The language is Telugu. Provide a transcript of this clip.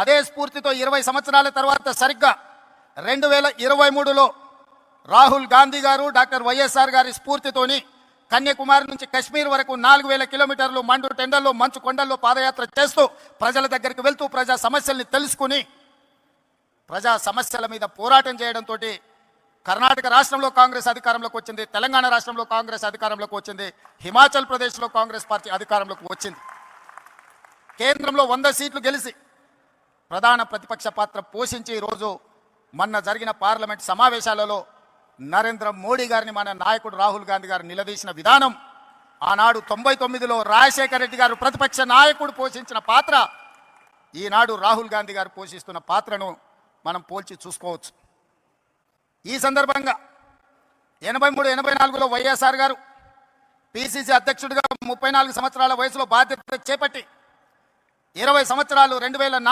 అదే స్ఫూర్తితో 20 సంవత్సరాల తర్వాత సరిగ్గా 2023లో రాహుల్ గాంధీ గారు డాక్టర్ వైఎస్ఆర్ గారి స్ఫూర్తితోని కన్యాకుమారి నుంచి కశ్మీర్ వరకు 4000 కిలోమీటర్లు మండు టెండల్లో మంచు కొండల్లో పాదయాత్ర చేస్తూ ప్రజల దగ్గరికి వెళ్తూ ప్రజా సమస్యల్ని తెలుసుకుని ప్రజా సమస్యల మీద పోరాటం చేయడంతో కర్ణాటక రాష్ట్రంలో కాంగ్రెస్ అధికారంలోకి వచ్చింది, తెలంగాణ రాష్ట్రంలో కాంగ్రెస్ అధికారంలోకి వచ్చింది, హిమాచల్ ప్రదేశ్లో కాంగ్రెస్ పార్టీ అధికారంలోకి వచ్చింది. కేంద్రంలో 100 సీట్లు గెలిచి ప్రధాన ప్రతిపక్ష పాత్ర పోషించి ఈరోజు మొన్న జరిగిన పార్లమెంట్ సమావేశాలలో నరేంద్ర మోడీ గారిని మన నాయకుడు రాహుల్ గాంధీ గారు నిలదీసిన విధానం, ఆనాడు 99లో రాజశేఖర రెడ్డి గారు ప్రతిపక్ష నాయకుడు పోషించిన పాత్ర, ఈనాడు రాహుల్ గాంధీ గారు పోషిస్తున్న పాత్రను మనం పోల్చి చూసుకోవచ్చు. ఈ సందర్భంగా 83-84లో వైఎస్ఆర్ గారు పిసిసి అధ్యక్షుడిగా 34 సంవత్సరాల వయసులో బాధ్యత చేపట్టి 20 సంవత్సరాలు 2004